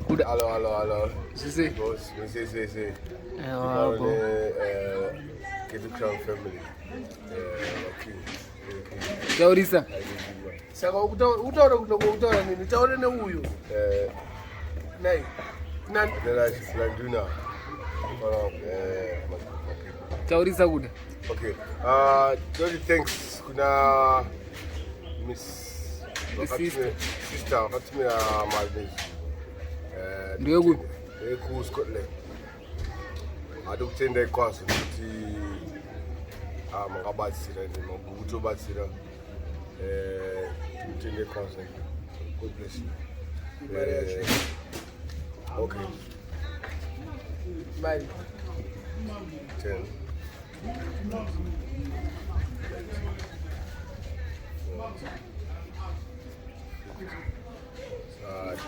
Kuda. Hello. Sisi. Boss, say. Yebo. Get to crown family. Okay. Taurisa. Saka utaura utaura nini? Taura neuyu. Nai. Nani? Nduna. Taurisa kuda. Okay. Jolly thanks. Kuna Miss sister. What's me my Ndiyo ku. Ku Scotland. Adokutenda ikwazi ukuthi makabatsira ngokuthi obatsira utende ikwazi. God bless you. Okay. Mali. 10.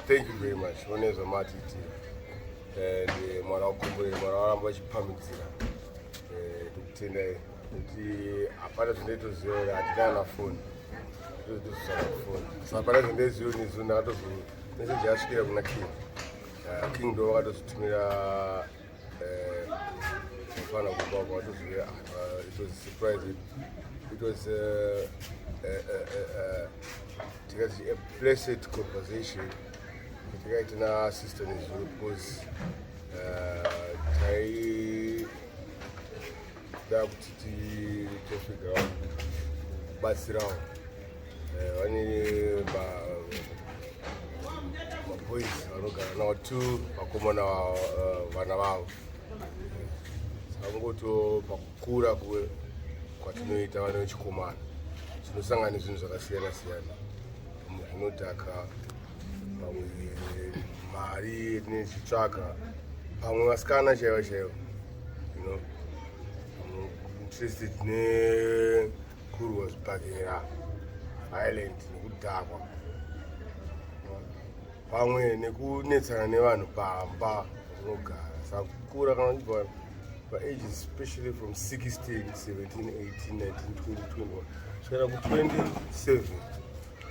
Thank you very much. Oneza matiti. Mwana wakumbure, mwana waramba chipamidzira. Tukutenda kuti apana zvinotoziva atina na phone. Tozosara phone. Saka apana zvindezivo nezvo ndakatozo message yasvikira kuna King. King ndo wakatozotumira mufana kubaba watoziva it was a surprise. It was a blessed conversation. Tikaita na sister nezuro because kuti tofigura batsirawo vane maboys vanogara nawo 2 vakomana vana vavo saka ngoto pakukura kwatinoita vana vechikomana tinosangana zvinhu zvakasiyana-siyana pamwe zvinodhaka pamwe mari tinechitsvaka pamwe vasikana chaivo interested nekurwa zvibhakera violent nekudhakwa pamwe nekunetsana nevanhu pamba unogara saka kukura kana uchibva paages especially from 16 17 18 19 20 21 kusvika ku27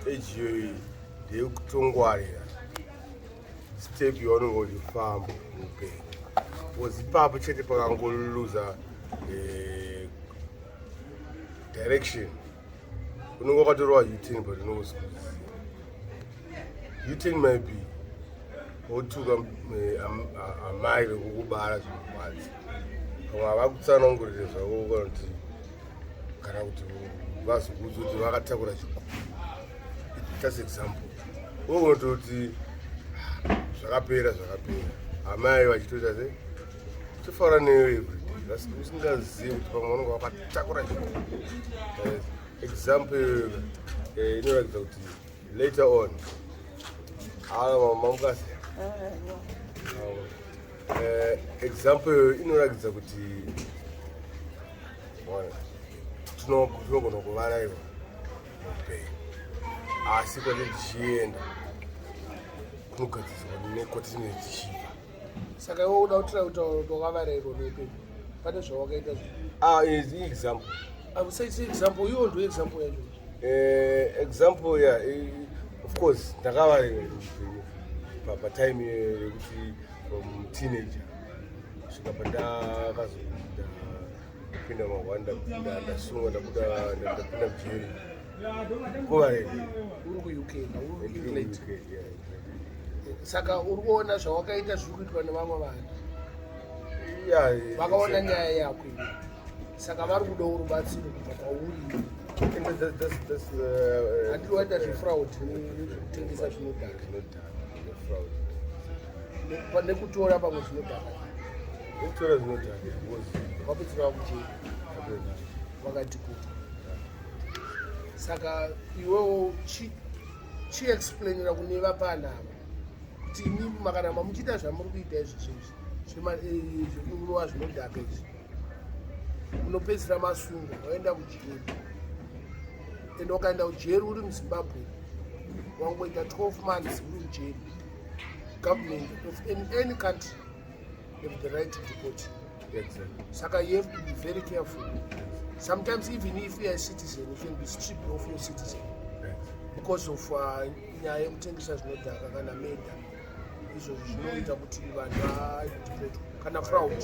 age iyoyi ndeyekutongwarira step yaunenge uchifamba muupenyu because ipapo chete pakangoluza direction unenge wakatorwa U10 but unongosikuziva U10 might be wotuka amai vekukubara zvinorwadza pamwe havakutsanangurire zvako kana kuti vazokudza kuti vakatakura chiguru just example unototi zvakapera amai vachitoita se tofaura newe everyday usingazivi kuti pamwe unenge wakatakura chiguru example inoratidza kuti later on mamukasi example inoratidza kuti tinogona kuvaraiwa muupenyu asi kwati tichienda kunogadziswa nekwatinenge tichibva Saka iwe uda kutira kuti wakavarairwa muupenyu pane zvawakaita example amusaisi example iwo ndo example yacho example of course ndakavarairwa muupenyu patime yekuti from teenager kusvika pandakazopinda mahwanda ndasungwa ndapinda mujeri kuvarairwa uri kuuk uri kuengland saka uri kuona zvawakaita zviri kuitwa nevamwe vanhu vakaona nyaya yako saka vari kuda urubatsiro kubva kwauri handiri waita zvefraud nekutengesa zvinodhaka nekutora pamwe zvinodhaka wapedzera wakujeri wakati kuti saka iwewo chiexplainira kune vapanava kuti imi makanama muchiita zvamuri kuita izvi zvekunwa zvinodhaka izvi unopedzisira masungo waenda kujeri ende wakaenda kujeri uri muzimbabwe wangoita 12 months uri mujeri government of any country have the right to deport you. Exactly. Saka you have to be very careful. Sometimes even if you are a citizen, you can be stripped of your citizen because of nyaya yekutengesa zvinodhaka kana meda izvo zvinoita kuti vanhu vadipotwe kana fraud.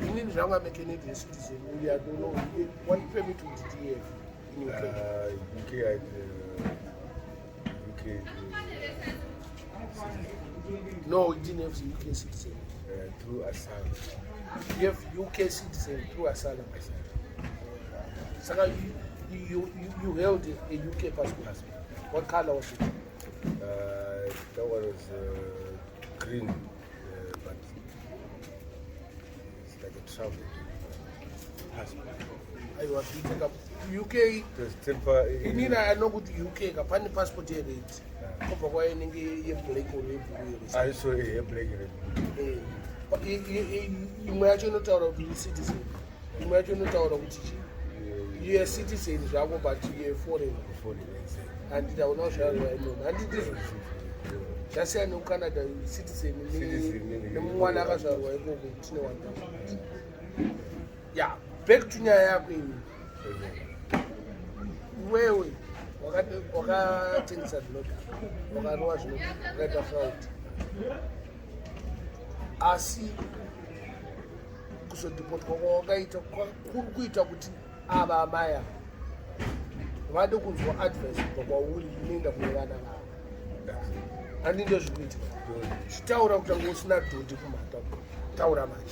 Inini zvanga make Canadian citizen, we don't know what permit did you have in UK? UK. No, we didn't have the UK citizen. Through asylum. You have UK citizen through asylum. So you held a UK passport. What color was it? That one was green, but it's like a travel passport. I was beating up UK. Inini anokuti UK kapani passport yered. Kubva kwainenge yeblack or yebblue. I saw a black. Imwe yacho inotaura kuti citizen. Imwe yacho inotaura kuti you're a citizen zvako but you're foreign. Handiti hauna zvarwa inono. Handiti izvo zvasiyana nekucanada citizen nemwana akazvarwa ikoko tine wanda. Yeah, back to nyaya yako ini. Wewe wakatengesa zvinodhaka, wakarova zvinodhaka, wakaita fraud. Asi kuzodhipotwa kwawakaita kuri kuita kuti ava amaya vade kunzwa advice kubva kwauri inoenda kune vana vavo. Handi ndo zvikuita. Chitaura kutanga usina dhodhi kumhata. Taura manje.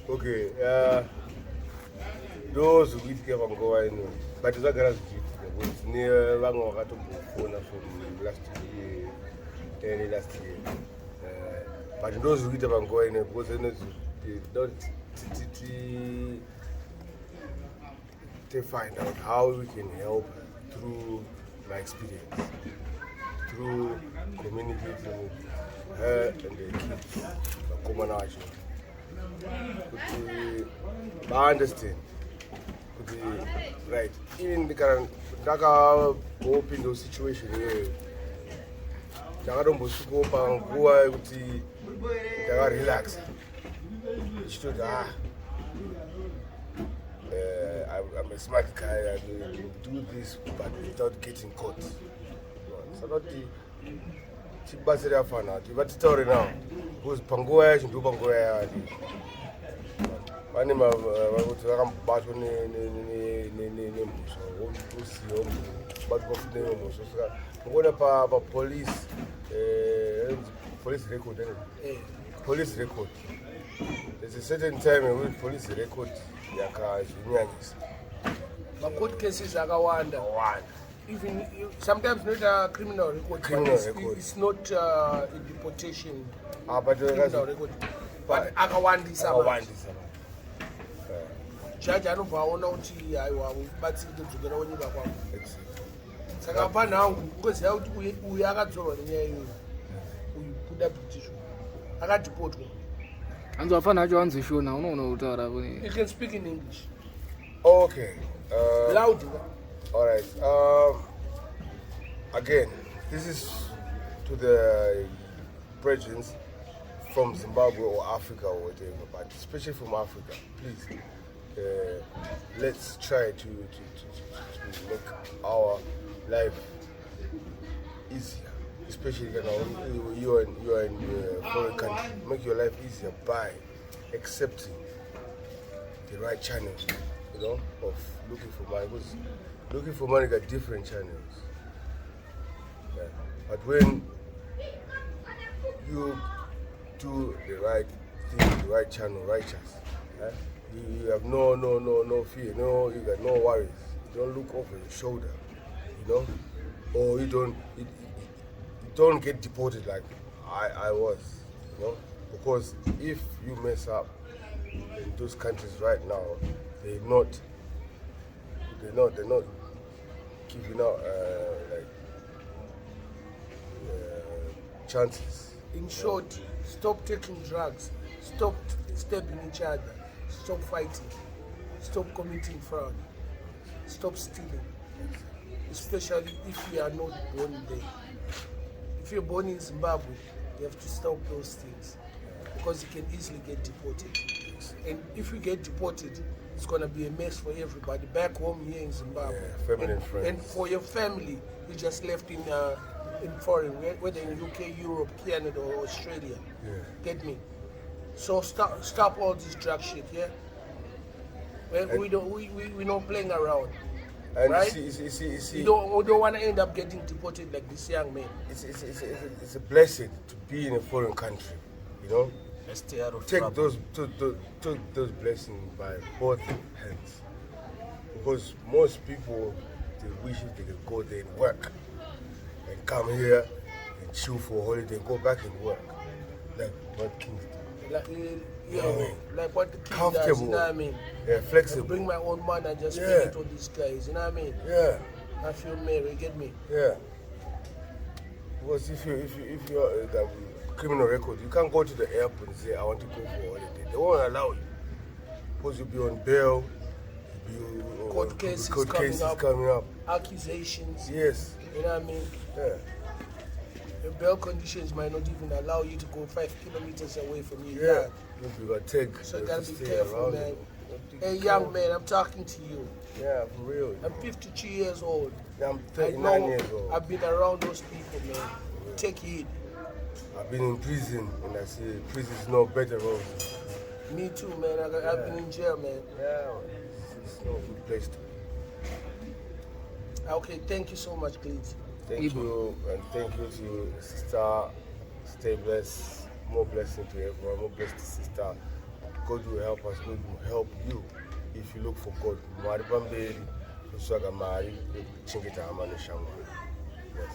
Okay, those who get here panguva ino, but zvagara zvichiitika because ne vamwe vakatombofona from last year, early last year. But those who get here panguva ino because they find out how we can help through my experience, through communicating with her and the kids, the common. I understand. Right. In the current open those situation here. Ndakatombosukopa nguva yekuti ndakarelax. Ndichitoti I'm a smart guy, I will do this but without getting caught. So chibatsira fana vatitaure now because panguva yacho ndo panguva yavadi vane vakuti vakambobatwa nemhosva usiwo kubatwa futi nemhosva saka ungoona papolice police record police record there's a certain time when police record yakazvinyanyisa court cases akawanda. Even sometimes not a criminal record. It's not a deportation. But criminal record. But akawandisa. Judge anobva aona kuti aiwa ubatsiri kudzokera kunyika kwako. Saka panhangu kungoziva kuti uyu akadzorwa nenyaya iyoyo. Uyu kuda petition. Akadipotwa. Hanzo afana acho anzoshona unoona kutaura. You can speak in English. Okay. Loud. All right. Again, this is to the brethren from Zimbabwe or Africa or whatever, but especially from Africa, please, let's try to make our life easier. Especially you are in a foreign country. Make your life easier by accepting the right channels, of looking for money. Because looking for money got different channels. Yeah. But when you do the right thing, the right channel, righteous, you have no fear, you got no worries. You don't look over your shoulder, or you don't get deported like I was, because if you mess up in those countries right now, they're not giving out chances. In short, stop taking drugs, stop stabbing each other, stop fighting, stop committing fraud, stop stealing, especially if you are not born there. If you're born in Zimbabwe, you have to stop those things because you can easily get deported. And if you get deported, it's gonna be a mess for everybody back home here in Zimbabwe. Yeah, family and friends. And for your family, you just left in foreign, whether in UK, Europe, Canada, or Australia. Yeah. Get me? So stop all this drug shit, yeah. We not playing around. And right? you see, we don't want to end up getting deported like this young man. It's a blessing to be in a foreign country, you know. Let's stay out of Take trouble. those blessings by both hands, because most people they wish if they could go there and work, and come here and chill for a holiday and go back and work, like what kings do. Like, You know what I mean? like what the king does, Comfortable. you know what I mean? Yeah, flexible. I bring my own money and just Yeah. spend it on these guys, you know what I mean? Yeah, I feel merry, get me? yeah. Because if you're the criminal record, you can't go to the airport and say I want to go for a holiday. They won't allow you. Because you'll be on bail. Court cases coming up. Accusations, Yes. you know what I mean? Yeah. The bail conditions might not even allow you to go 5 kilometers away from you. Yeah. You gotta take. So you you gotta have to be stay careful, around man. it. You have to be Hey, young careful. man, I'm talking to you. Yeah, for real. I'm 52 years old. Yeah, I'm I 39 know years old. I've been around those people, man. Take heed. I've been in prison, and I say prison is no better road. Me too, man. I've been in jail, man. Yeah, it's no good place to be. Okay, thank you so much, Glitz. Thank you, and thank you to sister. Stay blessed. More blessing to everyone. More blessed to sister. God will help us. God will help you if you look for God. Mari pamberi, kuswaga mari, chingita amano shangu. Yes.